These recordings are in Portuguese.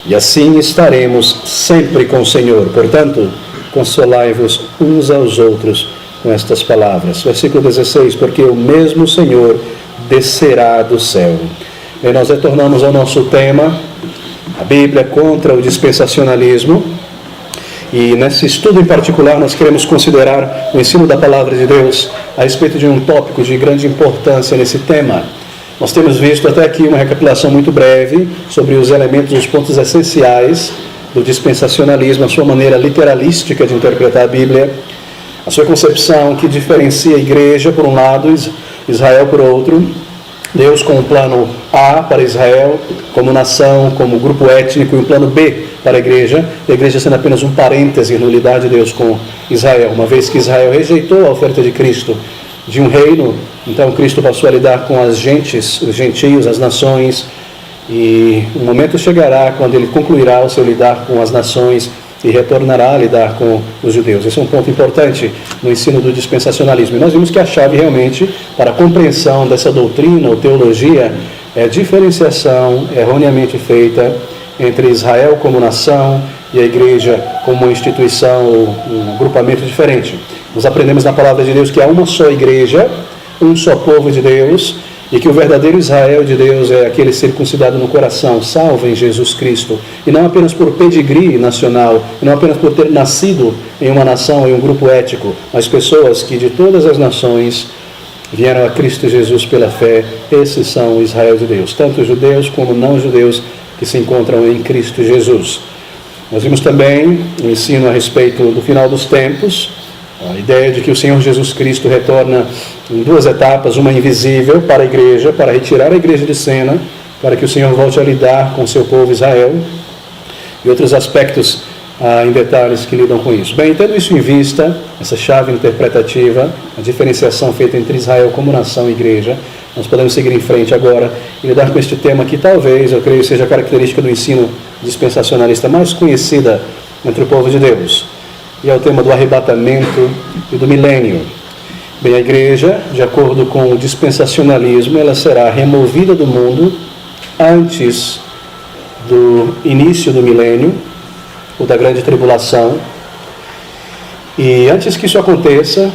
e assim estaremos sempre com o Senhor. Portanto, consolai-vos uns aos outros com estas palavras. Versículo 16, porque o mesmo Senhor descerá do céu. E nós retornamos ao nosso tema, a Bíblia contra o dispensacionalismo. E nesse estudo em particular nós queremos considerar o ensino da palavra de Deus a respeito de um tópico de grande importância nesse tema. Nós temos visto até aqui uma recapitulação muito breve sobre os elementos, os pontos essenciais do dispensacionalismo, a sua maneira literalística de interpretar a Bíblia, a sua concepção que diferencia a igreja por um lado, Israel por outro, Deus com o plano A para Israel, como nação, como grupo étnico, e o plano B para a igreja sendo apenas um parêntese no lidar de Deus com Israel, uma vez que Israel rejeitou a oferta de Cristo de um reino, então Cristo passou a lidar com as gentes, os gentios, as nações, e o momento chegará quando ele concluirá o seu lidar com as nações e retornará a lidar com os judeus. Esse é um ponto importante no ensino do dispensacionalismo. E nós vimos que a chave realmente para a compreensão dessa doutrina ou teologia é a diferenciação erroneamente feita entre Israel como nação e a igreja como uma instituição ou um agrupamento diferente. Nós aprendemos na palavra de Deus que há uma só igreja, um só povo de Deus, e que o verdadeiro Israel de Deus é aquele circuncidado no coração, salvo em Jesus Cristo, e não apenas por pedigree nacional, e não apenas por ter nascido em uma nação, em um grupo étnico, mas pessoas que de todas as nações vieram a Cristo Jesus pela fé. Esses são o Israel de Deus, tanto judeus como não judeus que se encontram em Cristo Jesus. Nós vimos também o ensino a respeito do final dos tempos, a ideia de que o Senhor Jesus Cristo retorna em duas etapas, uma invisível para a igreja, para retirar a igreja de cena, para que o Senhor volte a lidar com o seu povo Israel, e outros aspectos em detalhes que lidam com isso. Bem, tendo isso em vista, essa chave interpretativa, a diferenciação feita entre Israel como nação e igreja, nós podemos seguir em frente agora e lidar com este tema que talvez, eu creio, seja a característica do ensino dispensacionalista mais conhecida entre o povo de Deus. E é o tema do arrebatamento e do milênio. Bem, a igreja, de acordo com o dispensacionalismo, ela será removida do mundo antes do início do milênio, ou da grande tribulação. E antes que isso aconteça,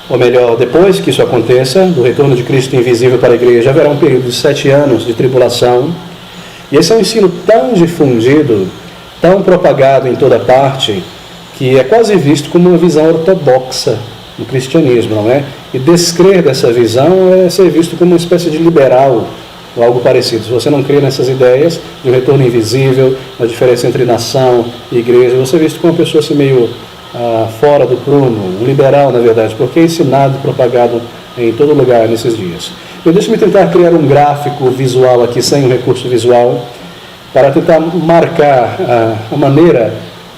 ou melhor, depois que isso aconteça, do retorno de Cristo invisível para a igreja, haverá um período de 7 anos de tribulação. E esse é um ensino tão difundido, tão propagado em toda parte, que é quase visto como uma visão ortodoxa do cristianismo, não é? E descrer dessa visão é ser visto como uma espécie de liberal, ou algo parecido. Se você não crê nessas ideias de um retorno invisível, da diferença entre nação e igreja, você é visto como uma pessoa assim meio fora do prumo, um liberal, na verdade, porque é ensinado e propagado em todo lugar nesses dias. Deixe-me tentar criar um gráfico visual aqui, sem um recurso visual, para tentar marcar a maneira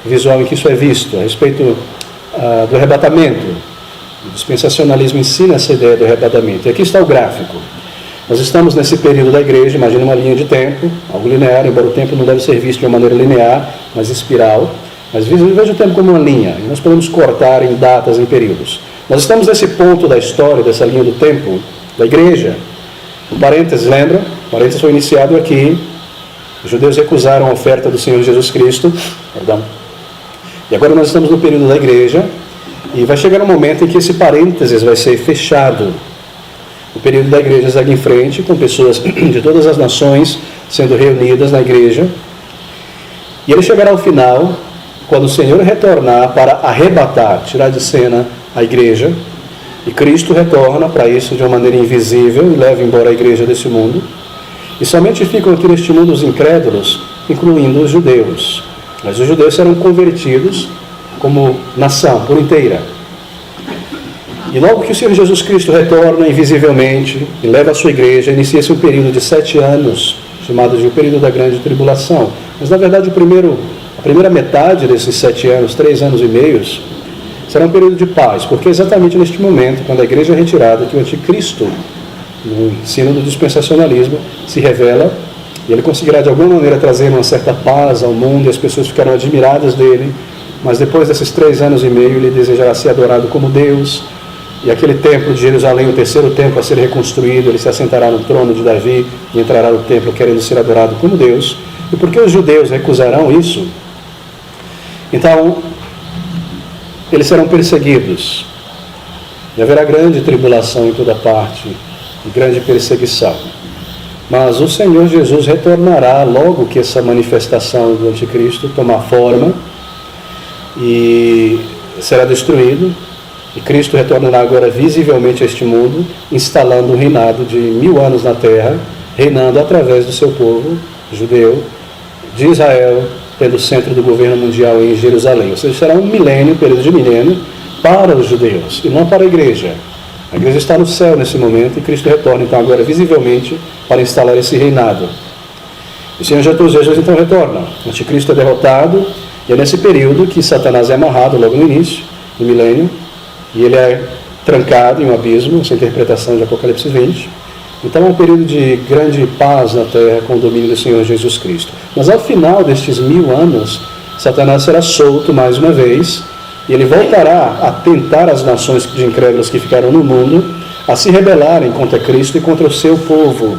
visual em que isso é visto, a respeito do arrebatamento. O dispensacionalismo ensina essa ideia do arrebatamento. E aqui está o gráfico. Nós estamos nesse período da igreja, imagina uma linha de tempo, algo linear, embora o tempo não deve ser visto de uma maneira linear, mas espiral. Mas veja o tempo como uma linha, e nós podemos cortar em datas, em períodos. Nós estamos nesse ponto da história, dessa linha do tempo, da igreja. O parênteses, lembra? O parênteses foi iniciado aqui. Os judeus recusaram a oferta do Senhor Jesus Cristo. E agora nós estamos no período da igreja, e vai chegar um momento em que esse parênteses vai ser fechado. O período da igreja segue em frente, com pessoas de todas as nações sendo reunidas na igreja. E ele chegará ao final, quando o Senhor retornar para arrebatar, tirar de cena a igreja. E Cristo retorna para isso de uma maneira invisível e leva embora a igreja desse mundo. E somente ficam aqui neste mundo os incrédulos, incluindo os judeus. Mas os judeus serão convertidos como nação por inteira. E logo que o Senhor Jesus Cristo retorna invisivelmente e leva a sua igreja, inicia-se um período de 7 anos, chamado de o período da grande tribulação. Mas na verdade a primeira metade desses 7 anos, 3 anos e meio, será um período de paz, porque é exatamente neste momento, quando a igreja é retirada, que o anticristo, no ensino do dispensacionalismo, se revela, e ele conseguirá de alguma maneira trazer uma certa paz ao mundo, e as pessoas ficarão admiradas dele, mas depois desses 3 anos e meio, ele desejará ser adorado como Deus, e aquele templo de Jerusalém, o terceiro templo a ser reconstruído, ele se assentará no trono de Davi, e entrará no templo querendo ser adorado como Deus, E porque os judeus recusarão isso, então eles serão perseguidos. E haverá grande tribulação em toda parte, e grande perseguição. Mas o Senhor Jesus retornará logo que essa manifestação do anticristo tomar forma e será destruído. E Cristo retornará agora visivelmente a este mundo, instalando um reinado de 1000 anos na terra, reinando através do seu povo judeu, de Israel, tendo o centro do governo mundial em Jerusalém. Ou seja, será um milênio, período de milênio, para os judeus, e não para a igreja. A igreja está no céu nesse momento, e Cristo retorna, então, agora visivelmente, para instalar esse reinado. O Senhor Jesus, então, retorna. O anticristo é derrotado, e é nesse período que Satanás é amarrado, logo no início do milênio, e ele é trancado em um abismo, essa interpretação de Apocalipse 20. Então é um período de grande paz na terra com o domínio do Senhor Jesus Cristo. Mas ao final destes 1000 anos, Satanás será solto mais uma vez, e ele voltará a tentar as nações de incrédulos que ficaram no mundo a se rebelarem contra Cristo e contra o seu povo.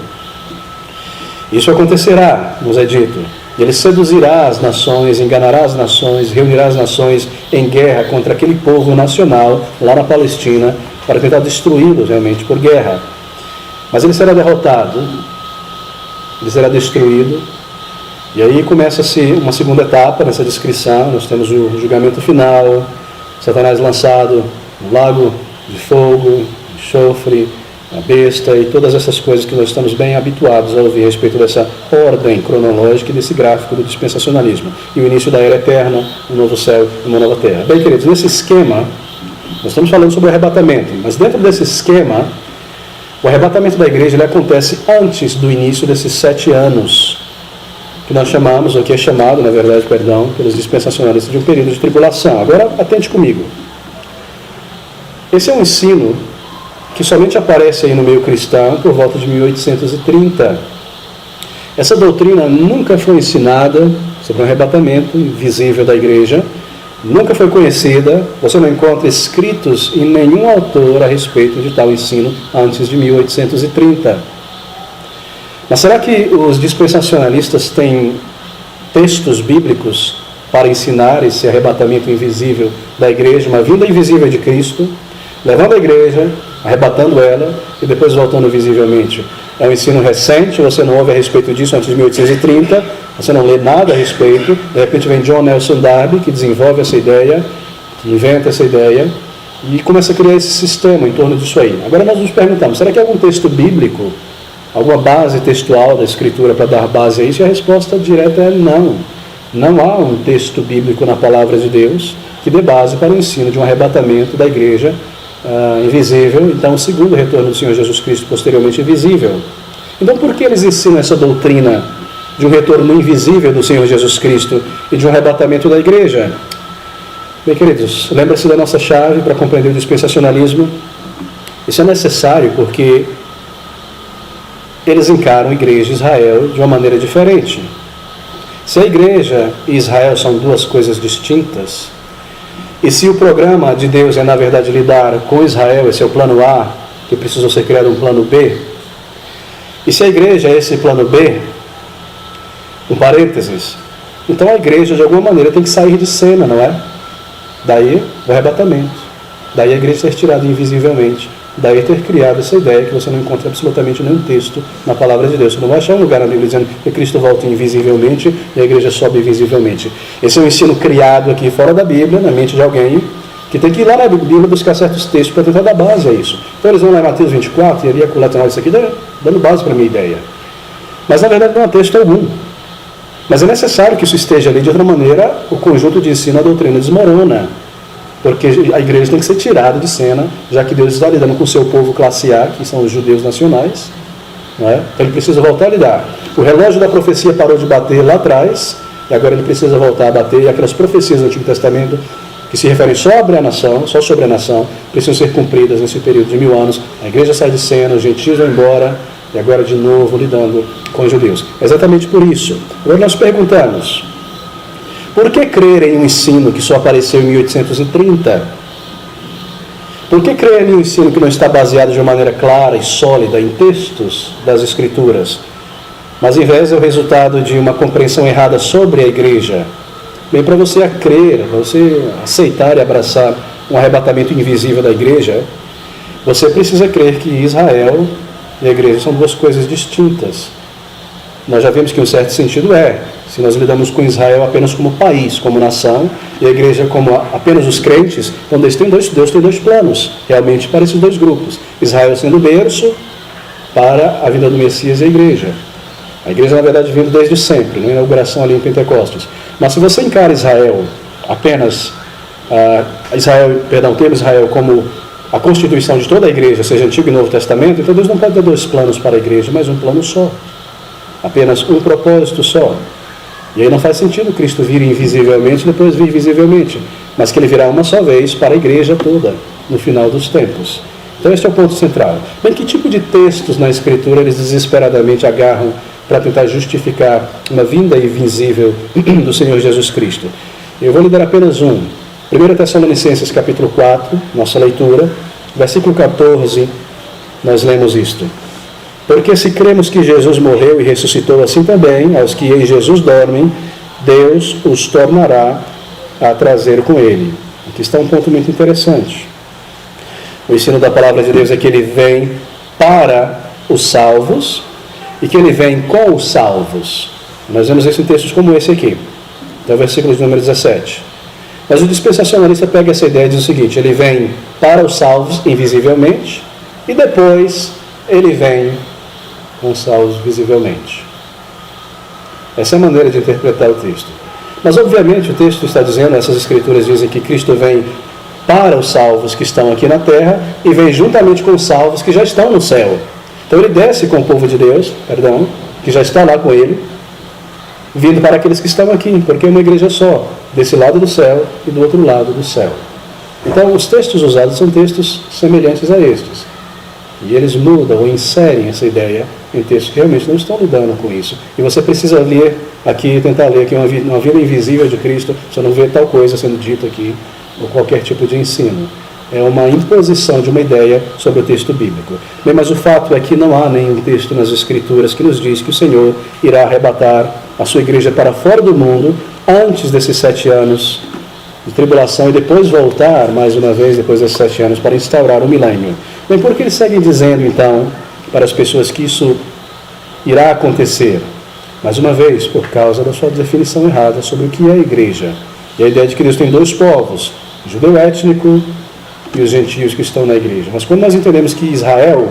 Isso acontecerá, nos é dito. Ele seduzirá as nações, enganará as nações, reunirá as nações em guerra contra aquele povo nacional lá na Palestina para tentar destruí-los realmente por guerra. Mas ele será derrotado, ele será destruído, e aí começa-se uma segunda etapa nessa descrição. Nós temos o julgamento final, Satanás lançado no lago de fogo, enxofre, a besta e todas essas coisas que nós estamos bem habituados a ouvir a respeito dessa ordem cronológica e desse gráfico do dispensacionalismo. E o início da era eterna, um novo céu e uma nova terra. Bem, queridos, nesse esquema, nós estamos falando sobre o arrebatamento, mas dentro desse esquema, o arrebatamento da igreja ele acontece antes do início desses 7 anos, que nós chamamos, ou que é chamado, na verdade, pelos dispensacionalistas, de um período de tribulação. Agora, atente comigo. Esse é um ensino que somente aparece aí no meio cristão por volta de 1830. Essa doutrina nunca foi ensinada sobre o arrebatamento invisível da igreja, nunca foi conhecida, você não encontra escritos em nenhum autor a respeito de tal ensino antes de 1830. Mas será que os dispensacionalistas têm textos bíblicos para ensinar esse arrebatamento invisível da igreja, uma vinda invisível de Cristo, levando a igreja, arrebatando ela e depois voltando visivelmente? É um ensino recente, você não ouve a respeito disso antes de 1830, você não lê nada a respeito. De repente vem John Nelson Darby, que desenvolve essa ideia, que inventa essa ideia e começa a criar esse sistema em torno disso aí. Agora nós nos perguntamos, será que há algum texto bíblico, alguma base textual da Escritura para dar base a isso? E a resposta direta é não. Não há um texto bíblico na Palavra de Deus que dê base para o ensino de um arrebatamento da igreja invisível, então o segundo retorno do Senhor Jesus Cristo posteriormente invisível. Então por que eles ensinam essa doutrina de um retorno invisível do Senhor Jesus Cristo e de um arrebatamento da igreja? Bem, queridos, lembra-se da nossa chave para compreender o dispensacionalismo? Isso é necessário porque eles encaram a igreja e Israel de uma maneira diferente. Se a igreja e Israel são duas coisas distintas, e se o programa de Deus é, na verdade, lidar com Israel, esse é o plano A, que precisou ser criado um plano B, e se a igreja é esse plano B, um parênteses, então a igreja, de alguma maneira, tem que sair de cena, não é? Daí o arrebatamento, daí a igreja ser tirada invisivelmente, daí ter criado essa ideia que você não encontra absolutamente nenhum texto na Palavra de Deus. Você não vai achar um lugar na Bíblia dizendo que Cristo volta invisivelmente e a igreja sobe visivelmente. Esse é um ensino criado aqui fora da Bíblia, na mente de alguém, que tem que ir lá na Bíblia buscar certos textos para tentar dar base a isso. Então eles vão lá em Mateus 24 e ali acolá isso aqui, dando base para a minha ideia. Mas na verdade não há texto algum. Mas é necessário que isso esteja ali, de outra maneira o conjunto de ensino, a doutrina desmorona. Porque a igreja tem que ser tirada de cena, já que Deus está lidando com o seu povo classe A, que são os judeus nacionais, não é? Então ele precisa voltar a lidar. O relógio da profecia parou de bater lá atrás, e agora ele precisa voltar a bater, e aquelas profecias do Antigo Testamento, que se referem só sobre a nação, precisam ser cumpridas nesse período de 1000 anos. A igreja sai de cena, os gentios vão embora, e agora de novo lidando com os judeus. É exatamente por isso. Agora nós perguntamos, por que crer em um ensino que só apareceu em 1830? Por que crer em um ensino que não está baseado de uma maneira clara e sólida em textos das Escrituras? mas ao invés é o resultado de uma compreensão errada sobre a igreja. Bem, para você crer, você aceitar e abraçar um arrebatamento invisível da igreja, você precisa crer que Israel e a igreja são duas coisas distintas. Nós já vimos que em um certo sentido se nós lidamos com Israel apenas como país, como nação, e a igreja como apenas os crentes, então Deus tem dois planos, realmente, para esses dois grupos. Israel sendo o berço para a vinda do Messias e a igreja. A igreja, na verdade, vindo desde sempre, na inauguração ali em Pentecostes. Mas se você encara Israel apenas, o termo Israel como a constituição de toda a igreja, seja Antigo e Novo Testamento, então Deus não pode ter dois planos para a igreja, mas um plano só. Apenas um propósito só. E aí não faz sentido Cristo vir invisivelmente e depois vir visivelmente, mas que ele virá uma só vez para a igreja toda, no final dos tempos. Então este é o ponto central. Bem, que tipo de textos na Escritura eles desesperadamente agarram para tentar justificar uma vinda invisível do Senhor Jesus Cristo? Eu vou lhe dar apenas um. 1 Tessalonicenses capítulo 4, nossa leitura, versículo 14, nós lemos isto. Porque se cremos que Jesus morreu e ressuscitou, assim também, aos que em Jesus dormem, Deus os tornará a trazer com ele. Aqui está um ponto muito interessante. O ensino da palavra de Deus é que ele vem para os salvos e que ele vem com os salvos. Nós vemos isso em textos como esse aqui, então versículo de número 17. Mas o dispensacionalista pega essa ideia e diz o seguinte: ele vem para os salvos invisivelmente e depois ele vem com os salvos visivelmente. Essa é a maneira de interpretar o texto. Mas obviamente o texto está dizendo, essas escrituras dizem que Cristo vem para os salvos que estão aqui na terra e vem juntamente com os salvos que já estão no céu. Então ele desce com o povo de Deus, que já está lá com ele, vindo para aqueles que estão aqui, porque é uma igreja só, desse lado do céu e do outro lado do céu. Então os textos usados são textos semelhantes a estes. E eles mudam ou inserem essa ideia em textos que realmente não estão lidando com isso. E você precisa ler aqui, tentar ler aqui uma vida invisível de Cristo, você não vê tal coisa sendo dita aqui, ou qualquer tipo de ensino. É uma imposição de uma ideia sobre o texto bíblico. Bem, mas o fato é que não há nenhum texto nas Escrituras que nos diz que o Senhor irá arrebatar a sua igreja para fora do mundo antes desses 7 anos de tribulação e depois voltar mais uma vez depois desses 7 anos para instaurar o milênio. Bem, por que eles seguem dizendo então para as pessoas que isso irá acontecer? Mais uma vez, por causa da sua definição errada sobre o que é a igreja. E a ideia de que Deus tem dois povos, o judeu étnico e os gentios que estão na igreja. Mas quando nós entendemos que Israel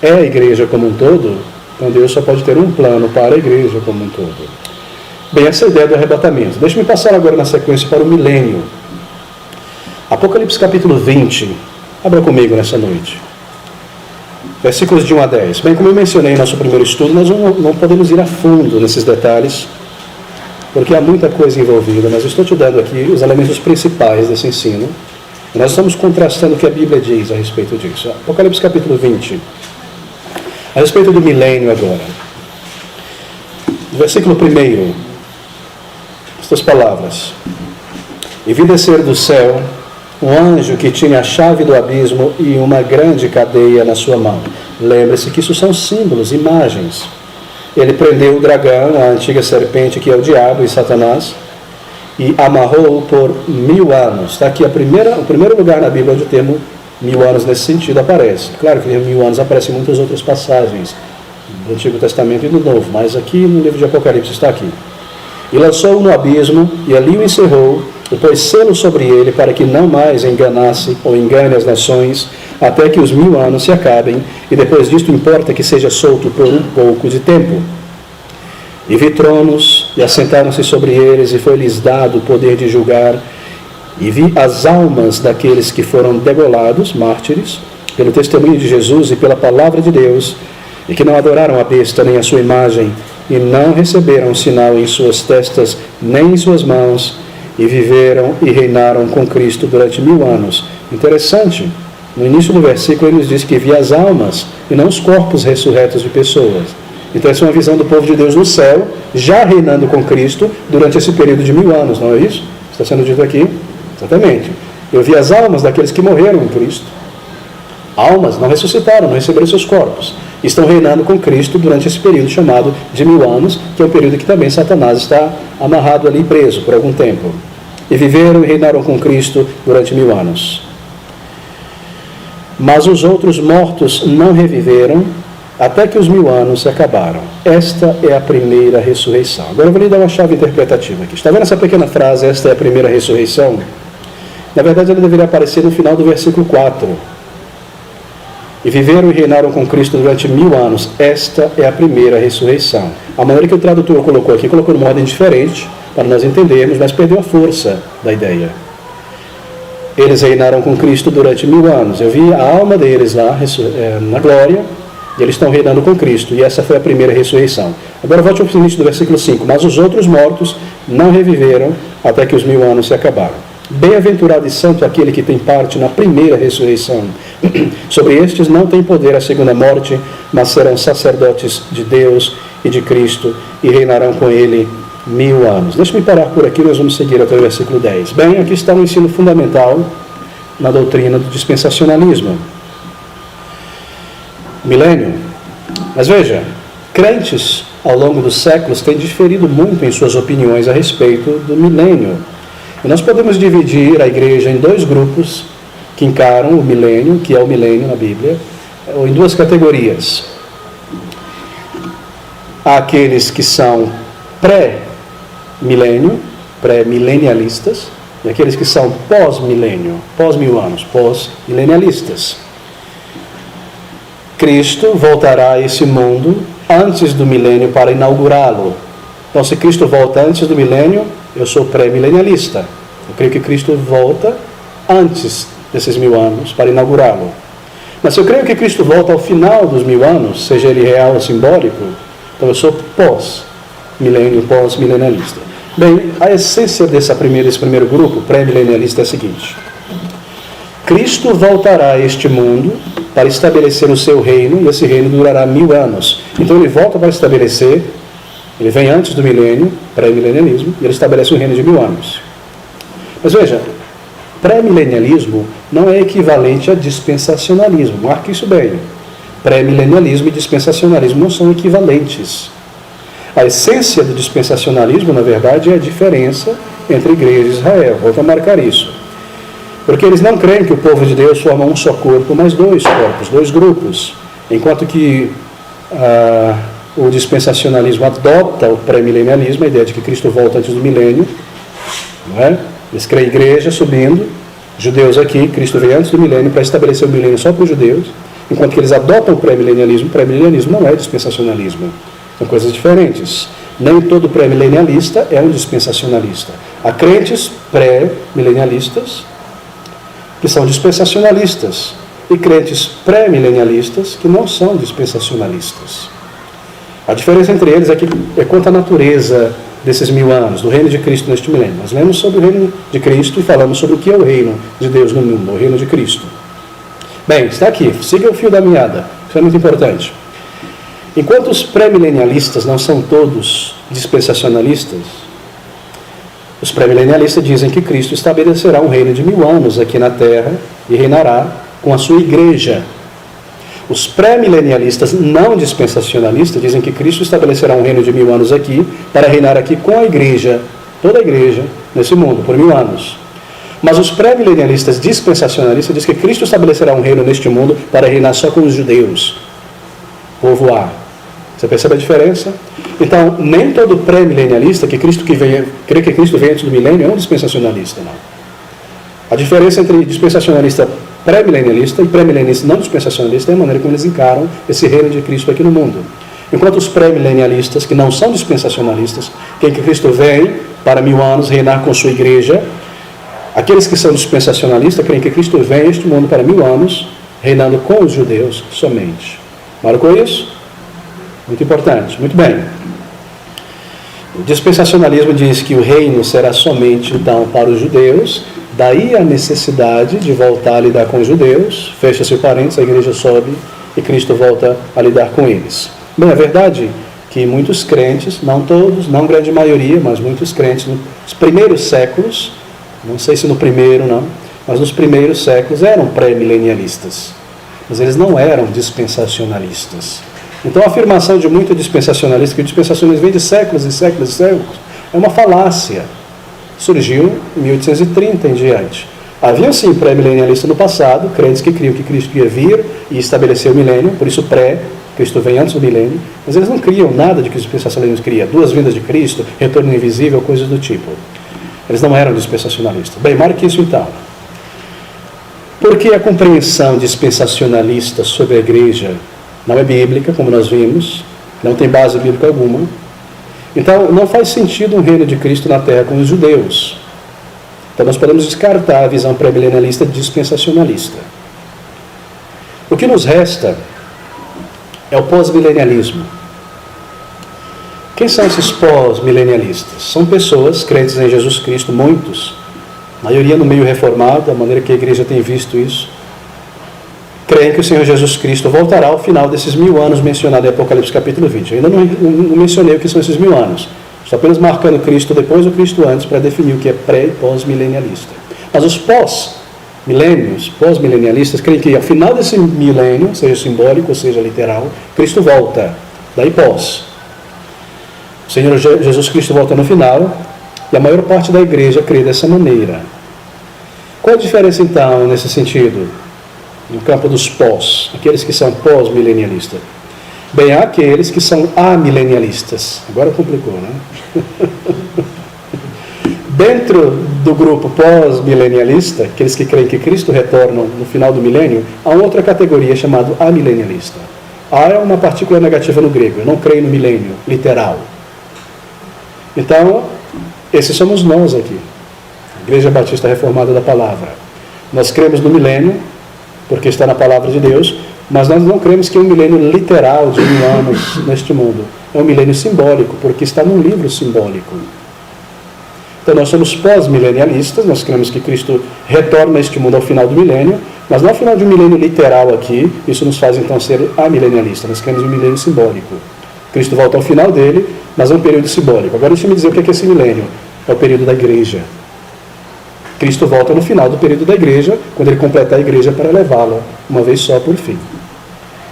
é a igreja como um todo, então Deus só pode ter um plano para a igreja como um todo. Bem, essa é a ideia do arrebatamento. Deixe-me passar agora na sequência para o milênio. Apocalipse capítulo 20. Abra comigo nessa noite. Versículos de 1 a 10. Bem, como eu mencionei no nosso primeiro estudo, nós não podemos ir a fundo nesses detalhes, porque há muita coisa envolvida, mas eu estou te dando aqui os elementos principais desse ensino. E nós estamos contrastando o que a Bíblia diz a respeito disso. Apocalipse capítulo 20. A respeito do milênio agora. Versículo 1. Estas palavras. E vi descer do céu um anjo que tinha a chave do abismo e uma grande cadeia na sua mão. Lembre-se que isso são símbolos, imagens. Ele prendeu o dragão, a antiga serpente, que é o diabo e Satanás, e amarrou-o por 1000 anos. Está aqui o primeiro lugar na Bíblia onde o termo 1000 anos nesse sentido aparece. Claro que 1000 anos aparece em muitas outras passagens do Antigo Testamento e do Novo, mas aqui no livro de Apocalipse está aqui. E lançou-o no abismo, e ali o encerrou, e pôs selo sobre ele, para que não mais enganasse ou engane as nações, até que os 1000 anos se acabem, e depois disto importa que seja solto por um pouco de tempo. E vi tronos, e assentaram-se sobre eles, e foi-lhes dado o poder de julgar, e vi as almas daqueles que foram degolados, mártires, pelo testemunho de Jesus e pela palavra de Deus, e que não adoraram a besta nem a sua imagem, e não receberam sinal em suas testas, nem em suas mãos, e viveram e reinaram com Cristo durante 1000 anos. Interessante, no início do versículo ele nos diz que via as almas, e não os corpos ressurretos de pessoas. Então essa é uma visão do povo de Deus no céu, já reinando com Cristo durante esse período de 1000 anos, não é isso? Está sendo dito aqui? Exatamente. Eu vi as almas daqueles que morreram em Cristo. Almas não ressuscitaram, não receberam seus corpos. Estão reinando com Cristo durante esse período chamado de 1000 anos, que é o período que também Satanás está amarrado ali, preso por algum tempo. E viveram e reinaram com Cristo durante 1000 anos. Mas os outros mortos não reviveram até que os 1000 anos se acabaram. Esta é a primeira ressurreição. Agora eu vou lhe dar uma chave interpretativa aqui. Está vendo essa pequena frase, esta é a primeira ressurreição? Na verdade, ela deveria aparecer no final do versículo 4. E viveram e reinaram com Cristo durante 1000 anos. Esta é a primeira ressurreição. A maneira que o tradutor colocou aqui, colocou numa ordem diferente, para nós entendermos, mas perdeu a força da ideia. Eles reinaram com Cristo durante 1000 anos. Eu vi a alma deles lá na glória, e eles estão reinando com Cristo. E essa foi a primeira ressurreição. Agora volte ao início do versículo 5. Mas os outros mortos não reviveram até que os 1000 anos se acabaram. Bem-aventurado e santo aquele que tem parte na primeira ressurreição. Sobre estes não tem poder a segunda morte, mas serão sacerdotes de Deus e de Cristo e reinarão com ele 1000 anos. Deixa-me parar por aqui, nós vamos seguir até o versículo 10. Bem, aqui está um ensino fundamental na doutrina do dispensacionalismo. Milênio. Mas veja, crentes ao longo dos séculos têm diferido muito em suas opiniões a respeito do milênio. E nós podemos dividir a igreja em dois grupos que encaram o milênio, que é o milênio na Bíblia, ou em duas categorias. Há aqueles que são pré-milênio, pré-milenialistas, e aqueles que são pós-milênio, pós-1000 anos, pós-milenialistas. Cristo voltará a esse mundo antes do milênio para inaugurá-lo. Então, se Cristo volta antes do milênio, eu sou pré-milenialista. Eu creio que Cristo volta antes desses 1000 anos para inaugurá-lo. Mas se eu creio que Cristo volta ao final dos 1000 anos, seja ele real ou simbólico, então eu sou pós-milênio, pós-milenialista. Bem, a essência desse primeiro grupo, pré-milenialista, é a seguinte. Cristo voltará a este mundo para estabelecer o seu reino, e esse reino durará 1000 anos. Então ele volta para estabelecer, ele vem antes do milênio, pré-milenialismo, e ele estabelece um reino de 1000 anos. Mas veja, pré-milenialismo não é equivalente a dispensacionalismo. Marque isso bem. Pré-milenialismo e dispensacionalismo não são equivalentes. A essência do dispensacionalismo, na verdade, é a diferença entre a igreja e Israel. Volto a marcar isso. Porque eles não creem que o povo de Deus forma um só corpo, mas dois corpos, dois grupos. Enquanto que o dispensacionalismo adota o pré-milenialismo, a ideia de que Cristo volta antes do milênio. Não é? Eles creem igreja subindo, judeus aqui, Cristo veio antes do milênio para estabelecer o milênio só para os judeus, enquanto que eles adotam o pré-milenialismo não é dispensacionalismo. São coisas diferentes. Nem todo pré-milenialista é um dispensacionalista. Há crentes pré-milenialistas que são dispensacionalistas e crentes pré-milenialistas que não são dispensacionalistas. A diferença entre eles é quanto à natureza desses 1000 anos, do reino de Cristo neste milênio. Nós lemos sobre o reino de Cristo e falamos sobre o que é o reino de Deus no mundo, o reino de Cristo. Bem, está aqui, siga o fio da meada, isso é muito importante. Enquanto os pré-milenialistas não são todos dispensacionalistas, os pré-milenialistas dizem que Cristo estabelecerá um reino de 1000 anos aqui na terra e reinará com a sua igreja. Os pré-milenialistas não dispensacionalistas dizem que Cristo estabelecerá um reino de 1000 anos aqui para reinar aqui com a igreja, toda a igreja, nesse mundo, por 1000 anos. Mas os pré-milenialistas dispensacionalistas dizem que Cristo estabelecerá um reino neste mundo para reinar só com os judeus, povo A. Você percebe a diferença? Então, nem todo pré-milenialista crê que Cristo vem antes do milênio é um dispensacionalista, não. A diferença entre dispensacionalista pré-milenialista e pré-milenialista não dispensacionalista é a maneira como eles encaram esse reino de Cristo aqui no mundo. Enquanto os pré-milenialistas, que não são dispensacionalistas, creem que Cristo vem para 1000 anos reinar com sua igreja, aqueles que são dispensacionalistas creem que Cristo vem a este mundo para 1000 anos, reinando com os judeus somente. Marcou isso? Muito importante. Muito bem. O dispensacionalismo diz que o reino será somente, então, para os judeus. Daí a necessidade de voltar a lidar com os judeus. Fecha-se o parênteses, a igreja sobe e Cristo volta a lidar com eles. Bem, é verdade que muitos crentes, não todos, não grande maioria, mas muitos crentes nos primeiros séculos, não sei se no primeiro não, mas nos primeiros séculos eram pré-milenialistas. Mas eles não eram dispensacionalistas. Então a afirmação de muito dispensacionalista, que o dispensacionalismo vem de séculos e séculos e séculos, é uma falácia. Surgiu em 1830 em diante. Havia sim pré-milenialistas no passado, crentes que criam que Cristo ia vir e estabelecer o milênio, por isso Cristo vem antes do milênio, mas eles não criam nada de que o dispensacionalismo cria, duas vindas de Cristo, retorno invisível, coisas do tipo. Eles não eram dispensacionalistas. Bem, marque isso então. Porque a compreensão dispensacionalista sobre a igreja não é bíblica, como nós vimos, não tem base bíblica alguma. Então, não faz sentido um reino de Cristo na terra com os judeus. Então, nós podemos descartar a visão pré-milenialista dispensacionalista. O que nos resta é o pós-milenialismo. Quem são esses pós-milenialistas? São pessoas crentes em Jesus Cristo, muitos, a maioria no meio reformado, a maneira que a igreja tem visto isso, creem que o Senhor Jesus Cristo voltará ao final desses 1000 anos mencionados em Apocalipse capítulo 20. Eu ainda não mencionei o que são esses 1000 anos. Estou apenas marcando Cristo depois ou Cristo antes para definir o que é pré- e pós-milenialista. Mas os pós-milenialistas creem que ao final desse milênio, seja simbólico ou seja literal, Cristo volta. Daí pós. O Senhor Jesus Cristo volta no final e a maior parte da igreja crê dessa maneira. Qual a diferença então nesse sentido? No campo dos pós, aqueles que são pós-milenialistas. Bem, há aqueles que são amilenialistas. Agora complicou, né? Dentro do grupo pós-milenialista, aqueles que creem que Cristo retorna no final do milênio, há outra categoria chamada amilenialista. A é uma partícula negativa no grego, eu não creio no milênio, literal. Então, esses somos nós aqui, a Igreja Batista Reformada da Palavra. Nós cremos no milênio, porque está na Palavra de Deus, mas nós não cremos que é um milênio literal de 1000 anos neste mundo. É um milênio simbólico, porque está num livro simbólico. Então nós somos pós-milenialistas, nós cremos que Cristo retorna a este mundo ao final do milênio, mas não ao final de um milênio literal aqui, isso nos faz então ser amilenialistas, nós cremos em um milênio simbólico. Cristo volta ao final dele, mas é um período simbólico. Agora deixa eu me dizer o que é esse milênio. É o período da igreja. Cristo volta no final do período da igreja, quando ele completar a igreja para levá-la, uma vez só por fim.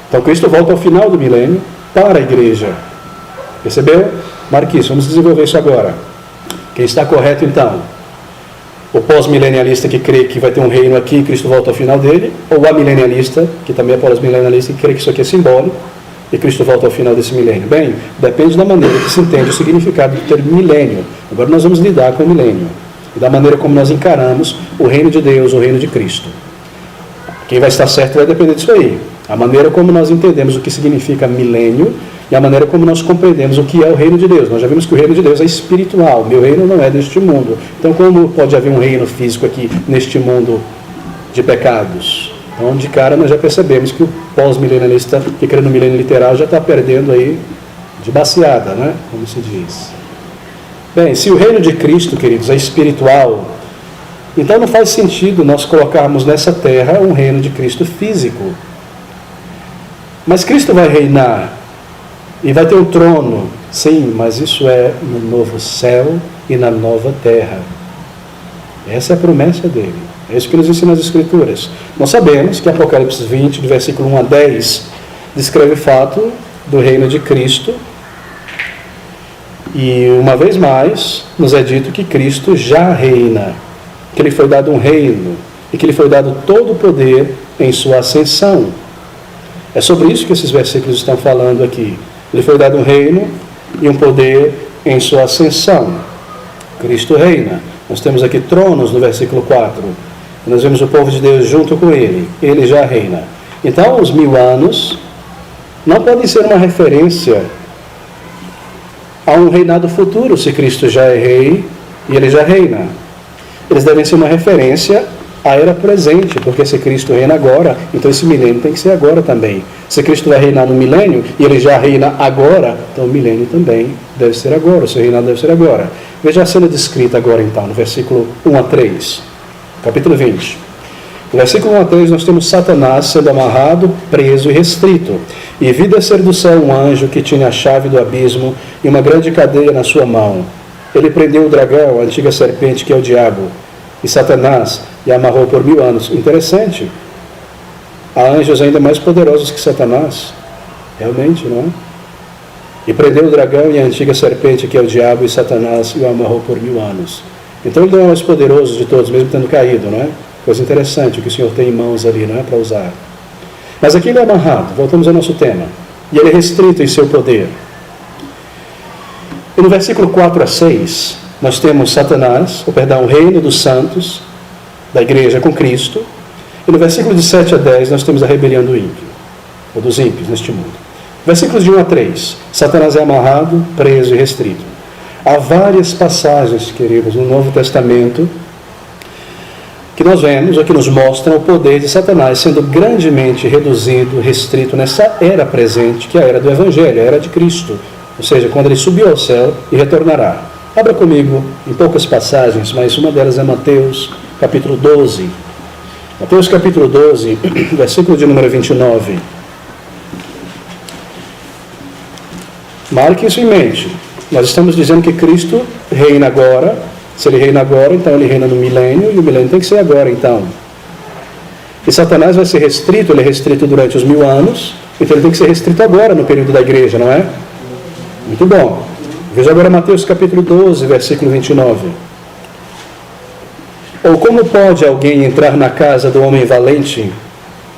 Então Cristo volta ao final do milênio para a igreja. Percebeu? Marque isso, vamos desenvolver isso agora. Quem está correto então? O pós-milenialista que crê que vai ter um reino aqui e Cristo volta ao final dele, ou o amilenialista, que também é pós-milenialista, que crê que isso aqui é simbólico e Cristo volta ao final desse milênio? Bem, depende da maneira que se entende o significado do termo milênio. Agora nós vamos lidar com o milênio e da maneira como nós encaramos o reino de Deus, o reino de Cristo. Quem vai estar certo vai depender disso aí. A maneira como nós entendemos o que significa milênio e a maneira como nós compreendemos o que é o reino de Deus. Nós já vimos que o reino de Deus é espiritual. Meu reino não é deste mundo. Então, como pode haver um reino físico aqui neste mundo de pecados? Então, de cara, nós já percebemos que o pós-milenialista que crê no milênio literal já está perdendo aí de baseada, né? Como se diz. Bem, se o reino de Cristo, queridos, é espiritual, então não faz sentido nós colocarmos nessa terra um reino de Cristo físico. Mas Cristo vai reinar e vai ter um trono, sim, mas isso é no novo céu e na nova terra. Essa é a promessa dele. É isso que nos ensina as Escrituras. Nós sabemos que Apocalipse 20, do versículo 1 a 10, descreve o fato do reino de Cristo. E uma vez mais, nos é dito que Cristo já reina, que lhe foi dado um reino e que lhe foi dado todo o poder em sua ascensão. É sobre isso que esses versículos estão falando aqui. Lhe foi dado um reino e um poder em sua ascensão. Cristo reina. Nós temos aqui tronos no versículo 4. Nós vemos o povo de Deus junto com ele. Ele já reina. Então, os 1000 anos não podem ser uma referência a um reinado futuro, se Cristo já é rei e ele já reina. Eles devem ser uma referência à era presente, porque se Cristo reina agora, então esse milênio tem que ser agora também. Se Cristo vai reinar no milênio e ele já reina agora, então o milênio também deve ser agora, o seu reinado deve ser agora. Veja a cena descrita agora então, no versículo 1 a 3, capítulo 20. No versículo 1 a 3 nós temos Satanás sendo amarrado, preso e restrito. E vi descer do céu um anjo que tinha a chave do abismo e uma grande cadeia na sua mão. Ele prendeu o dragão, a antiga serpente que é o diabo, e Satanás, e amarrou por 1000 anos. Interessante. Há anjos ainda mais poderosos que Satanás. Realmente, não é? E prendeu o dragão e a antiga serpente, que é o diabo e Satanás, e o amarrou por 1000 anos. Então ele não é o mais poderoso de todos, mesmo tendo caído, não é? Coisa interessante o que o Senhor tem em mãos ali, não é? Para usar. Mas aqui ele é amarrado, voltamos ao nosso tema. E ele é restrito em seu poder. E no versículo 4 a 6, nós temos Satanás, o reino dos santos, da igreja com Cristo. E no versículo de 7 a 10, nós temos a rebelião do ímpio, ou dos ímpios neste mundo. Versículos de 1 a 3, Satanás é amarrado, preso e restrito. Há várias passagens, queridos, no Novo Testamento, que nós vemos, ou que nos mostram o poder de Satanás sendo grandemente reduzido, restrito nessa era presente, que é a era do Evangelho, a era de Cristo. Ou seja, quando ele subiu ao céu e retornará. Abra comigo em poucas passagens, mas uma delas é Mateus, capítulo 12. Mateus, capítulo 12, versículo de número 29. Marque isso em mente. Nós estamos dizendo que Cristo reina agora. Se ele reina agora, então ele reina no milênio, e o milênio tem que ser agora, então. E Satanás vai ser restrito, ele é restrito durante os 1000 anos, então ele tem que ser restrito agora, no período da igreja, não é? Muito bom. Veja agora Mateus capítulo 12, versículo 29. Ou como pode alguém entrar na casa do homem valente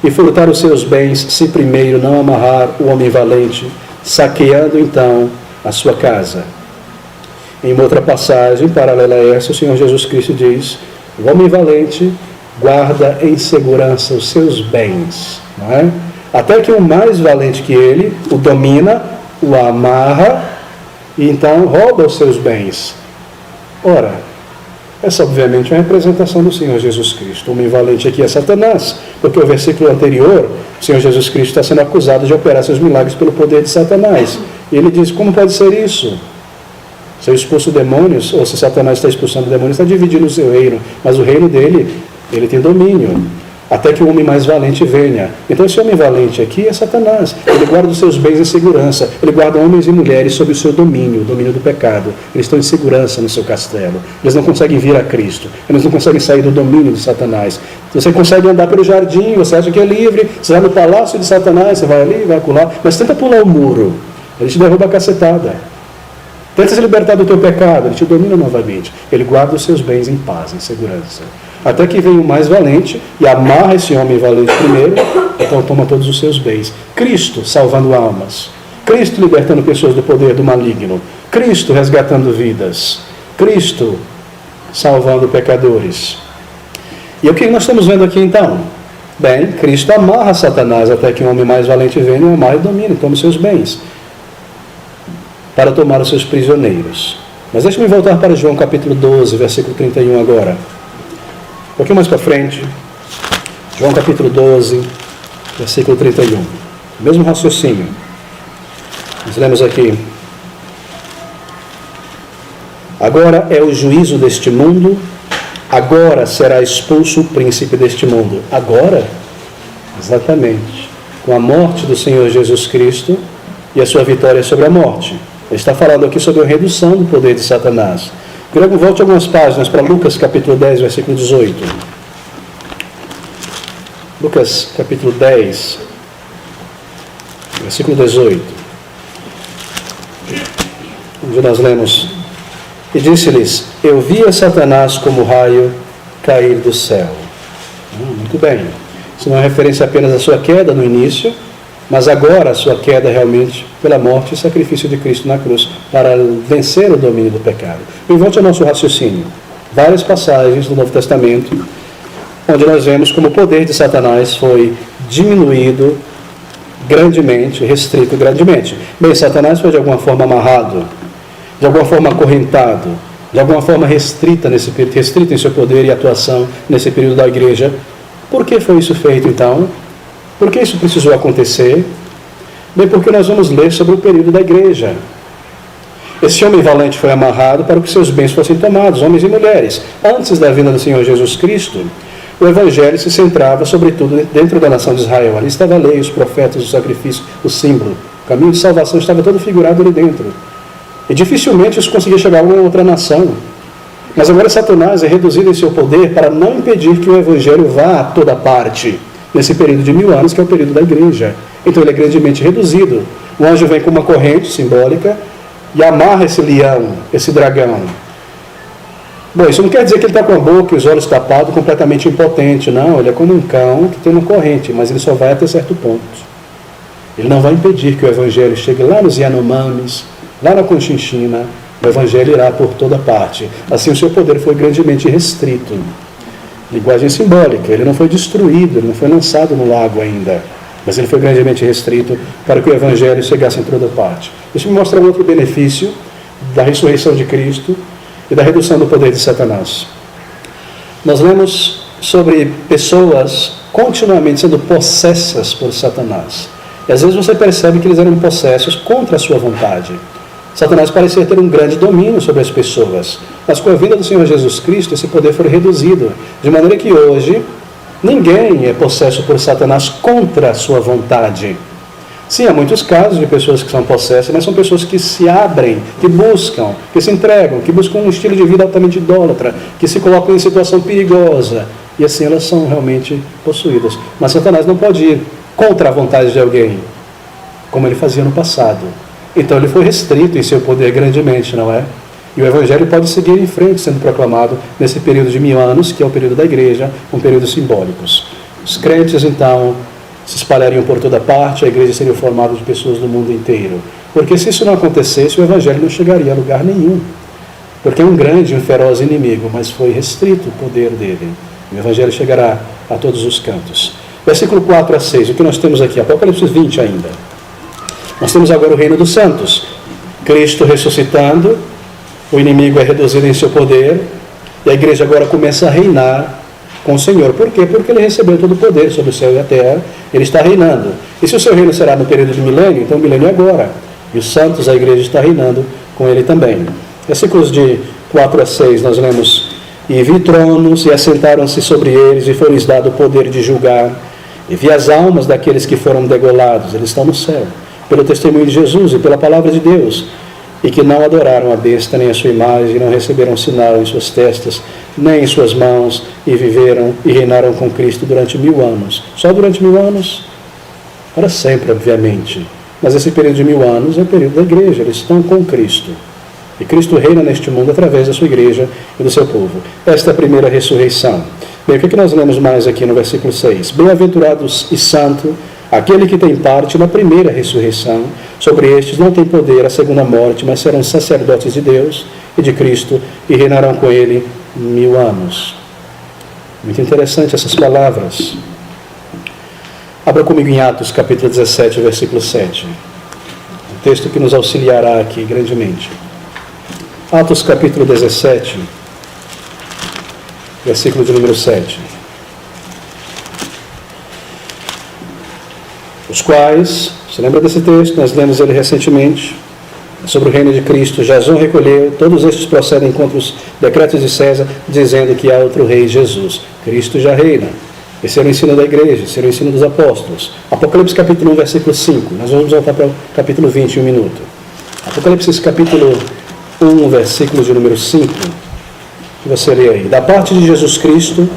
e furtar os seus bens, se primeiro não amarrar o homem valente, saqueando então a sua casa? Em uma outra passagem, paralela a essa, o Senhor Jesus Cristo diz: o homem valente guarda em segurança os seus bens, não é? Até que o mais valente que ele o domina, o amarra e então rouba os seus bens. Ora, essa obviamente é uma representação do Senhor Jesus Cristo. O homem valente aqui é Satanás, porque o versículo anterior, o Senhor Jesus Cristo está sendo acusado de operar seus milagres pelo poder de Satanás. E ele diz: como pode ser isso? Se eu expulso demônios, ou se Satanás está expulsando demônios, está dividindo o seu reino, mas o reino dele, ele tem domínio, até que o homem mais valente venha. Então esse homem valente aqui é Satanás. Ele guarda os seus bens em segurança, ele guarda homens e mulheres sob o seu domínio, o domínio do pecado. Eles estão em segurança no seu castelo, eles não conseguem vir a Cristo, eles não conseguem sair do domínio de Satanás. Você consegue andar pelo jardim, você acha que é livre, você vai no palácio de Satanás, você vai ali, vai acolá, mas tenta pular o muro, ele te derruba a cacetada. Tenta se libertar do teu pecado, ele te domina novamente. Ele guarda os seus bens em paz, em segurança. Até que vem o mais valente e amarra esse homem valente primeiro, então toma todos os seus bens. Cristo salvando almas. Cristo libertando pessoas do poder do maligno. Cristo resgatando vidas. Cristo salvando pecadores. E o que nós estamos vendo aqui então? Bem, Cristo amarra Satanás até que um homem mais valente venha e amarra e domine, toma os seus bens, para tomar os seus prisioneiros. Mas deixe-me voltar para João capítulo 12, versículo 31 agora. Um pouquinho mais para frente. João capítulo 12, versículo 31. Mesmo raciocínio. Nós lemos aqui: agora é o juízo deste mundo, agora será expulso o príncipe deste mundo. Agora? Exatamente. Com a morte do Senhor Jesus Cristo e a sua vitória sobre a morte. Ele está falando aqui sobre a redução do poder de Satanás. Queria que volte algumas páginas para Lucas capítulo 10, versículo 18. Lucas capítulo 10, versículo 18. Onde nós lemos: e disse-lhes: eu via Satanás como raio cair do céu. Muito bem. Isso não é referência apenas à sua queda no início, mas agora a sua queda realmente pela morte e sacrifício de Cristo na cruz para vencer o domínio do pecado. E volte ao nosso raciocínio. Várias passagens do Novo Testamento onde nós vemos como o poder de Satanás foi diminuído grandemente, restrito grandemente. Bem, Satanás foi de alguma forma amarrado, de alguma forma acorrentado, de alguma forma restrito em seu poder e atuação nesse período da igreja. Por que foi isso feito então? Por que isso precisou acontecer? Bem, porque nós vamos ler sobre o período da igreja. Esse homem valente foi amarrado para que seus bens fossem tomados, homens e mulheres. Antes da vinda do Senhor Jesus Cristo, o Evangelho se centrava sobretudo dentro da nação de Israel. Ali estava a lei, os profetas, o sacrifício, o símbolo. O caminho de salvação estava todo figurado ali dentro. E dificilmente isso conseguia chegar a uma outra nação. Mas agora Satanás é reduzido em seu poder para não impedir que o Evangelho vá a toda parte. nesse período de 1000 anos, que é o período da igreja. Então ele é grandemente reduzido. O anjo vem com uma corrente simbólica e amarra esse leão, esse dragão. Bom, isso não quer dizer que ele está com a boca e os olhos tapados, completamente impotente. Não, ele é como um cão que tem uma corrente, mas ele só vai até certo ponto. Ele não vai impedir que o evangelho chegue lá nos Yanomamis, lá na Conchinchina. O evangelho irá por toda parte. Assim o seu poder foi grandemente restrito. Linguagem simbólica, ele não foi destruído, ele não foi lançado no lago ainda, mas ele foi grandemente restrito para que o evangelho chegasse em toda parte. Deixa eu mostrar um outro benefício da ressurreição de Cristo e da redução do poder de Satanás. Nós lemos sobre pessoas continuamente sendo possessas por Satanás. E às vezes você percebe que eles eram possessos contra a sua vontade. Satanás parecia ter um grande domínio sobre as pessoas. Mas com a vinda do Senhor Jesus Cristo, esse poder foi reduzido. De maneira que hoje, ninguém é possesso por Satanás contra a sua vontade. Sim, há muitos casos de pessoas que são possessas, mas são pessoas que se abrem, que buscam, que se entregam, que buscam um estilo de vida altamente idólatra, que se colocam em situação perigosa. E assim elas são realmente possuídas. Mas Satanás não pode ir contra a vontade de alguém, como ele fazia no passado. Então ele foi restrito em seu poder grandemente, não é? E o Evangelho pode seguir em frente, sendo proclamado nesse período de 1000 anos, que é o período da igreja, um período simbólicos. Os crentes, então, se espalhariam por toda parte, a igreja seria formada de pessoas do mundo inteiro. Porque se isso não acontecesse, o Evangelho não chegaria a lugar nenhum. Porque é um grande e um feroz inimigo, mas foi restrito o poder dele. O Evangelho chegará a todos os cantos. Versículo 4 a 6, o que nós temos aqui? Apocalipse 20 ainda. Nós temos agora o reino dos santos. Cristo ressuscitando, o inimigo é reduzido em seu poder, e a igreja agora começa a reinar com o Senhor. Por quê? Porque ele recebeu todo o poder sobre o céu e a terra, ele está reinando. E se o seu reino será no período do milênio, então o milênio é agora. E os santos, a igreja está reinando com ele também. Versículos de 4 a 6, nós lemos: E vi tronos, e assentaram-se sobre eles, e foi-lhes dado o poder de julgar. E vi as almas daqueles que foram degolados, eles estão no céu, pelo testemunho de Jesus e pela palavra de Deus, e que não adoraram a besta nem a sua imagem, e não receberam sinal em suas testas, nem em suas mãos, e viveram e reinaram com Cristo durante 1000 anos. Só durante 1000 anos? Para sempre, obviamente. Mas esse período de 1000 anos é o período da igreja, eles estão com Cristo. E Cristo reina neste mundo através da sua igreja e do seu povo. Esta é a primeira ressurreição. Bem, o que nós lemos mais aqui no versículo 6? Bem-aventurados e santo aquele que tem parte na primeira ressurreição. Sobre estes não tem poder a segunda morte, mas serão sacerdotes de Deus e de Cristo e reinarão com ele 1000 anos. Muito interessante essas palavras. Abra comigo em Atos capítulo 17, versículo 7. Um texto que nos auxiliará aqui grandemente. Atos capítulo 17, versículo de número 7. Os quais, você lembra desse texto? Nós lemos ele recentemente, sobre o reino de Cristo. Jason recolheu, todos estes procedem contra os decretos de César, dizendo que há outro rei, Jesus. Cristo já reina. Esse é o ensino da igreja, esse é o ensino dos apóstolos. Apocalipse capítulo 1, versículo 5. Nós vamos voltar para o capítulo 20 em um minuto. Apocalipse capítulo 1, versículo de número 5. Que você lê aí. Da parte de Jesus Cristo,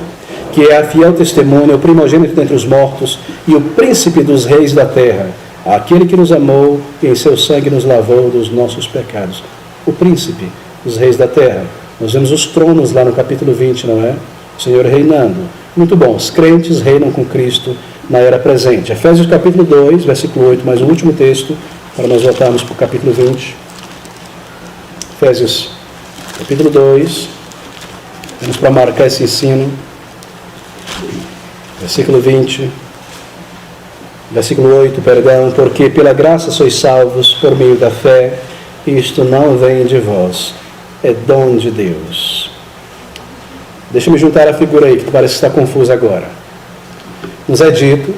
que é a fiel testemunha, o primogênito dentre os mortos e o príncipe dos reis da terra, aquele que nos amou e em seu sangue nos lavou dos nossos pecados. O príncipe dos reis da terra. Nós vemos os tronos lá no capítulo 20, não é? O Senhor reinando. Muito bom, os crentes reinam com Cristo na era presente. Efésios capítulo 2, versículo 8, mais um último texto, para nós voltarmos para o capítulo 20. Efésios capítulo 2, vamos para marcar esse ensino. Versículo 20, versículo 8, perdão, porque pela graça sois salvos por meio da fé, e isto não vem de vós, é dom de Deus. Deixa-me juntar a figura aí, que parece estar confusa agora. Nos é dito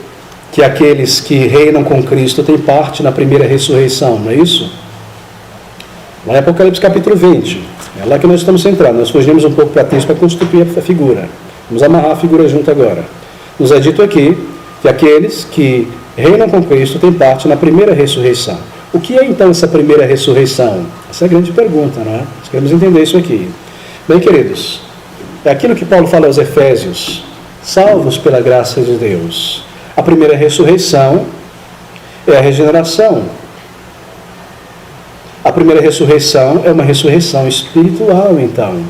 que aqueles que reinam com Cristo têm parte na primeira ressurreição, não é isso? Lá em Apocalipse capítulo 20, é lá que nós estamos centrados. Nós fugimos um pouco para texto para constituir a figura. Vamos amarrar a figura junto agora. Nos é dito aqui que aqueles que reinam com Cristo têm parte na primeira ressurreição. O que é então essa primeira ressurreição? Essa é a grande pergunta, não é? Nós queremos entender isso aqui. Bem, queridos, é aquilo que Paulo fala aos Efésios: salvos pela graça de Deus. A primeira ressurreição é a regeneração. A primeira ressurreição é uma ressurreição espiritual, então.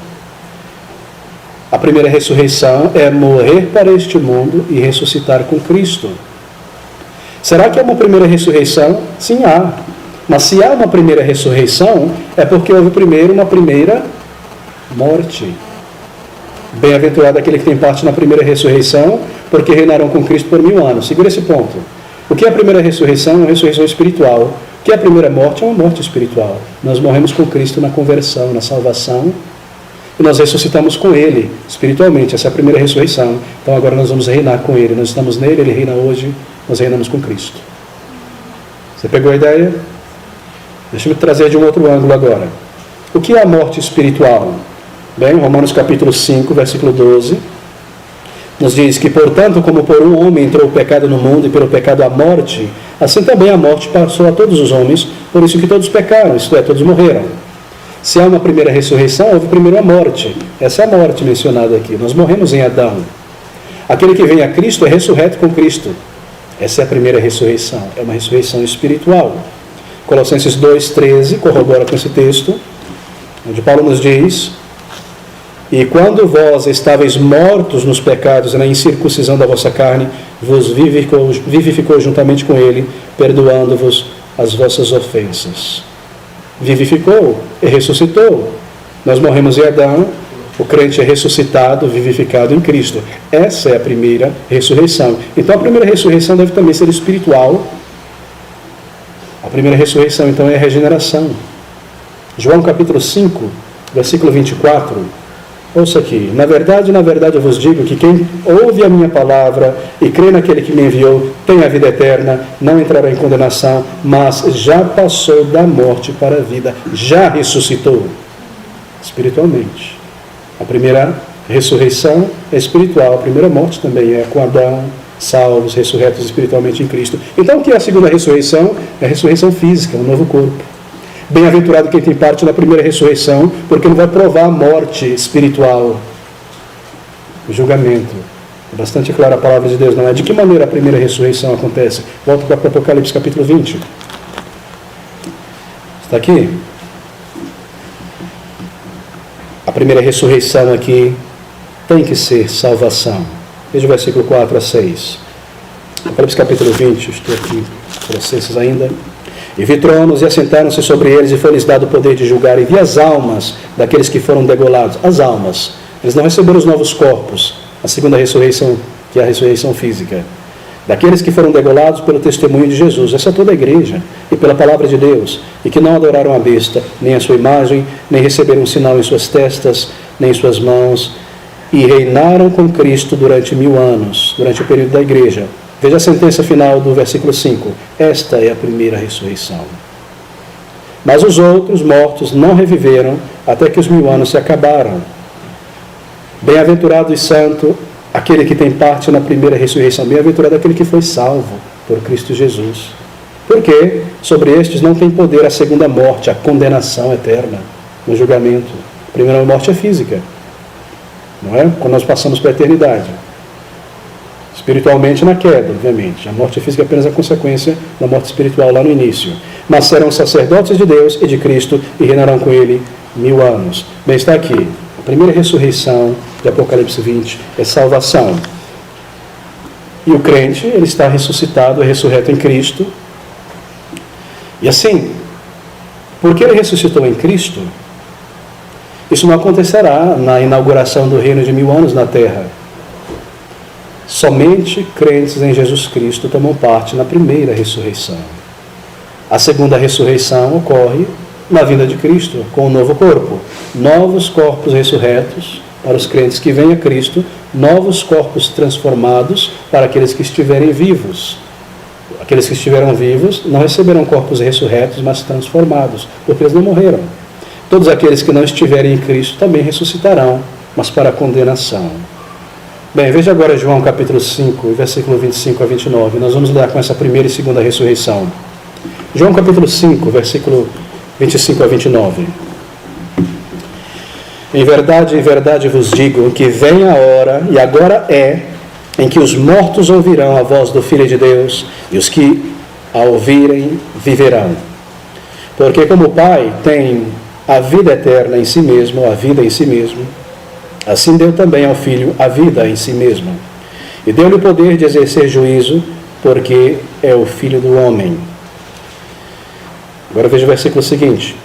A primeira ressurreição é morrer para este mundo e ressuscitar com Cristo. Será que é uma primeira ressurreição? Sim, há. Mas se há uma primeira ressurreição, é porque houve primeiro uma primeira morte. Bem-aventurado aquele que tem parte na primeira ressurreição, porque reinarão com Cristo por 1000 anos. Segura esse ponto. O que é a primeira ressurreição? É uma ressurreição espiritual. O que é a primeira morte? É uma morte espiritual. Nós morremos com Cristo na conversão, na salvação, e nós ressuscitamos com Ele, espiritualmente. Essa é a primeira ressurreição. Então agora nós vamos reinar com Ele. Nós estamos nele, Ele reina hoje, nós reinamos com Cristo. Você pegou a ideia? Deixa eu trazer de um outro ângulo agora. O que é a morte espiritual? Bem, Romanos capítulo 5, versículo 12, nos diz que, portanto, como por um homem entrou o pecado no mundo e pelo pecado a morte, assim também a morte passou a todos os homens, por isso que todos pecaram, isto é, todos morreram. Se há uma primeira ressurreição, houve primeiro a morte. Essa é a morte mencionada aqui. Nós morremos em Adão. Aquele que vem a Cristo é ressurreto com Cristo. Essa é a primeira ressurreição. É uma ressurreição espiritual. Colossenses 2,13 corrobora com esse texto, onde Paulo nos diz: e quando vós estáveis mortos nos pecados e na incircuncisão da vossa carne, vos vivificou juntamente com ele, perdoando-vos as vossas ofensas. Vivificou e ressuscitou. Nós morremos em Adão, o crente é ressuscitado, vivificado em Cristo. Essa é a primeira ressurreição. Então a primeira ressurreição deve também ser espiritual. A primeira ressurreição então é a regeneração. João capítulo 5, versículo 24. Ouça aqui: na verdade eu vos digo que quem ouve a minha palavra e crê naquele que me enviou tem a vida eterna, não entrará em condenação, mas já passou da morte para a vida, já ressuscitou espiritualmente. A primeira ressurreição é espiritual, a primeira morte também é com Adão, salvos, ressurretos espiritualmente em Cristo. Então o que é a segunda ressurreição? É a ressurreição física, um novo corpo. Bem-aventurado quem tem parte na primeira ressurreição, porque não vai provar a morte espiritual, o julgamento. É bastante clara a palavra de Deus, não é? De que maneira a primeira ressurreição acontece? Volta para o Apocalipse capítulo 20. Está aqui? A primeira ressurreição aqui tem que ser salvação. Veja o versículo 4 a 6. Apocalipse capítulo 20, estou aqui para vocês ainda. E vi tronos, e assentaram-se sobre eles, e foi-lhes dado o poder de julgar, e vi as almas daqueles que foram degolados. As almas. Eles não receberam os novos corpos, a segunda ressurreição, que é a ressurreição física. Daqueles que foram degolados pelo testemunho de Jesus. Essa é toda a igreja, e pela palavra de Deus, e que não adoraram a besta, nem a sua imagem, nem receberam um sinal em suas testas, nem em suas mãos, e reinaram com Cristo durante 1000 anos, durante o período da igreja. Veja a sentença final do versículo 5. Esta é a primeira ressurreição. Mas os outros mortos não reviveram até que os 1000 anos se acabaram. Bem-aventurado e santo aquele que tem parte na primeira ressurreição. Bem-aventurado aquele que foi salvo por Cristo Jesus. Porque sobre estes não tem poder a segunda morte, a condenação eterna no julgamento. A primeira morte é física, não é? Quando nós passamos para a eternidade. Espiritualmente na queda, obviamente. A morte física é apenas a consequência da morte espiritual lá no início. Mas serão sacerdotes de Deus e de Cristo e reinarão com Ele 1000 anos. Bem, está aqui. A primeira ressurreição de Apocalipse 20 é salvação. E o crente, ele está ressuscitado, é ressurreto em Cristo. E assim, porque ele ressuscitou em Cristo, isso não acontecerá na inauguração do reino de 1000 anos na terra. Somente crentes em Jesus Cristo tomam parte na primeira ressurreição. A segunda ressurreição ocorre na vinda de Cristo, com um novo corpo. Novos corpos ressurretos para os crentes que vêm a Cristo, novos corpos transformados para aqueles que estiverem vivos. Aqueles que estiveram vivos não receberão corpos ressurretos, mas transformados, porque eles não morreram. Todos aqueles que não estiverem em Cristo também ressuscitarão, mas para a condenação. Bem, veja agora João capítulo 5, versículo 25 a 29. Nós vamos lidar com essa primeira e segunda ressurreição. João capítulo 5, versículo 25 a 29. Em verdade vos digo que vem a hora, e agora é, em que os mortos ouvirão a voz do Filho de Deus, e os que a ouvirem viverão. Porque como o Pai tem a vida eterna em si mesmo, a vida em si mesmo, assim deu também ao Filho a vida em si mesmo. E deu-lhe o poder de exercer juízo, porque é o Filho do homem. Agora veja o versículo seguinte.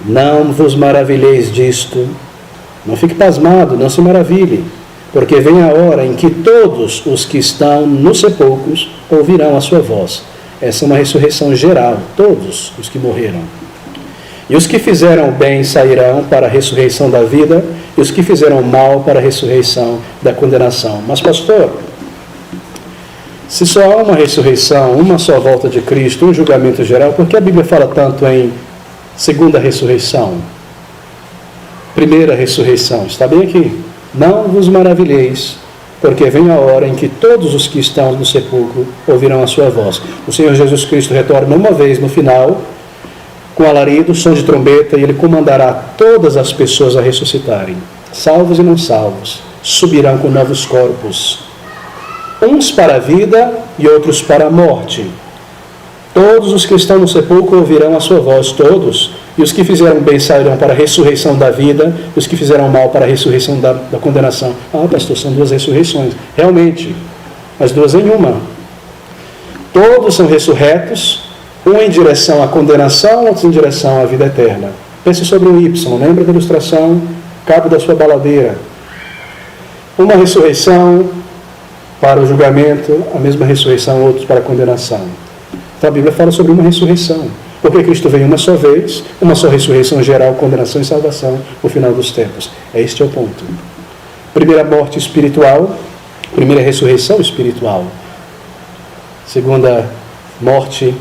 Não vos maravilheis disto, não fique pasmado, não se maravilhe, porque vem a hora em que todos os que estão nos sepulcros ouvirão a sua voz. Essa é uma ressurreição geral, todos os que morreram. E os que fizeram bem sairão para a ressurreição da vida, e os que fizeram mal para a ressurreição da condenação. Mas, pastor, se só há uma ressurreição, uma só volta de Cristo, um julgamento geral, por que a Bíblia fala tanto em segunda ressurreição? Primeira ressurreição, está bem aqui. Não vos maravilheis, porque vem a hora em que todos os que estão no sepulcro ouvirão a sua voz. O Senhor Jesus Cristo retorna uma vez no final, com alarido, som de trombeta, e Ele comandará todas as pessoas a ressuscitarem, salvos e não salvos, subirão com novos corpos, uns para a vida e outros para a morte. Todos os que estão no sepulcro ouvirão a sua voz, todos, e os que fizeram bem sairão para a ressurreição da vida, e os que fizeram mal para a ressurreição da condenação. Ah, pastor, são duas ressurreições. Realmente, as duas em uma. Todos são ressurretos, um em direção à condenação, outro em direção à vida eterna. Pense sobre o Y, lembra da ilustração, cabo da sua baladeira. Uma ressurreição para o julgamento, a mesma ressurreição, outros para a condenação. Então a Bíblia fala sobre uma ressurreição. Porque Cristo veio uma só vez, uma só ressurreição geral, condenação e salvação no final dos tempos. Este é o ponto. Primeira morte espiritual, primeira ressurreição espiritual. Segunda morte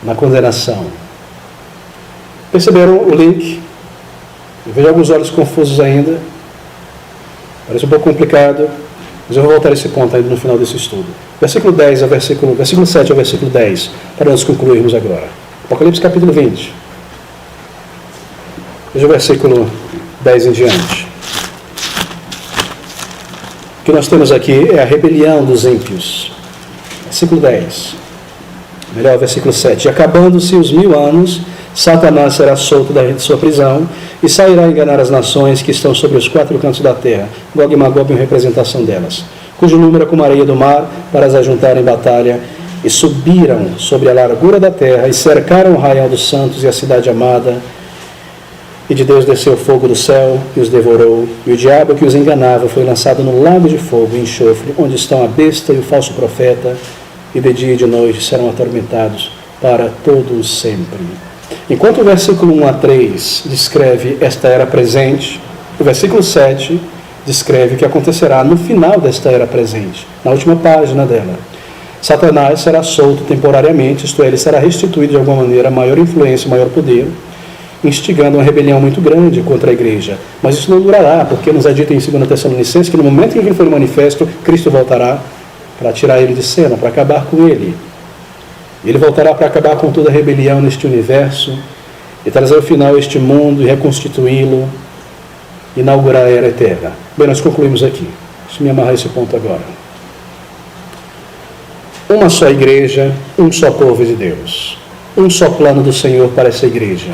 na condenação. Perceberam o link? Eu vejo alguns olhos confusos ainda. Parece um pouco complicado, mas eu vou voltar a esse ponto ainda no final desse estudo. Versículo 7 ao versículo 10, para nós concluirmos agora. Apocalipse capítulo 20. Veja o versículo 10 em diante. O que nós temos aqui é a rebelião dos ímpios. Versículo 10. Melhor, versículo 7. E acabando-se os 1000 anos, Satanás será solto da sua prisão e sairá a enganar as nações que estão sobre os 4 cantos da terra, Gog e Magog em representação delas, cujo número é como a areia do mar, para as ajuntar em batalha, e subiram sobre a largura da terra, e cercaram o arraial dos santos e a cidade amada, e de Deus desceu o fogo do céu, e os devorou, e o diabo que os enganava foi lançado no lago de fogo e enxofre, onde estão a besta e o falso profeta, e de dia e de noite serão atormentados para todos sempre. Enquanto o versículo 1 a 3 descreve esta era presente, o versículo 7 descreve o que acontecerá no final desta era presente, na última página dela. Satanás será solto temporariamente, isto é, ele será restituído de alguma maneira a maior influência, maior poder, instigando uma rebelião muito grande contra a igreja. Mas isso não durará, porque nos é dito em 2 Tessalonicenses que no momento em que ele for manifesto, Cristo voltará para tirar ele de cena, para acabar com ele. Ele voltará para acabar com toda a rebelião neste universo e trazer ao final este mundo e reconstituí-lo, inaugurar a era eterna. Bem, nós concluímos aqui. Deixa eu me amarrar esse ponto agora. Uma só igreja, um só povo de Deus. Um só plano do Senhor para essa igreja.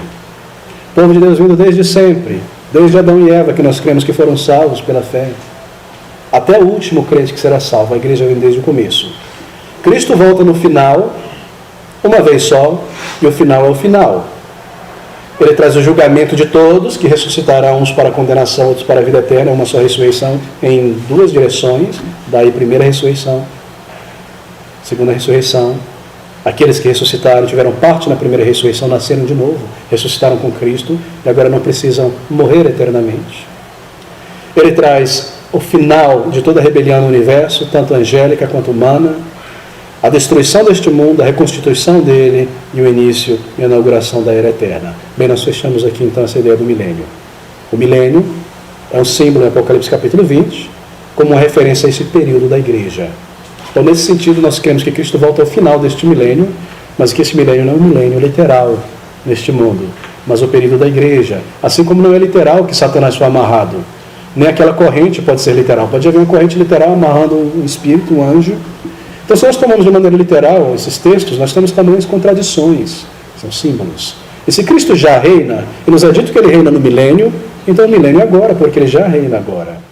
O povo de Deus vindo desde sempre, desde Adão e Eva, que nós cremos que foram salvos pela fé, até o último crente que será salvo. A igreja vem desde o começo. Cristo volta no final, uma vez só, e o final é o final. Ele traz o julgamento de todos, que ressuscitará uns para a condenação, outros para a vida eterna, uma só ressurreição em 2 direções, daí primeira ressurreição, segunda ressurreição. Aqueles que ressuscitaram, tiveram parte na primeira ressurreição, nasceram de novo, ressuscitaram com Cristo e agora não precisam morrer eternamente. Ele traz o final de toda a rebelião no universo, tanto angélica quanto humana, a destruição deste mundo, a reconstituição dele e o início e a inauguração da era eterna. Bem, nós fechamos aqui então essa ideia do milênio. O milênio é um símbolo em Apocalipse capítulo 20, como uma referência a esse período da igreja. Então, nesse sentido, nós queremos que Cristo volte ao final deste milênio, mas que esse milênio não é um milênio literal neste mundo, mas o período da igreja. Assim como não é literal que Satanás foi amarrado, Nem aquela corrente pode ser literal. Pode haver uma corrente literal amarrando um espírito, um anjo. Então, se nós tomamos de maneira literal esses textos, nós temos também as contradições, são símbolos. E se Cristo já reina, e nos é dito que ele reina no milênio, então o milênio é agora, porque ele já reina agora.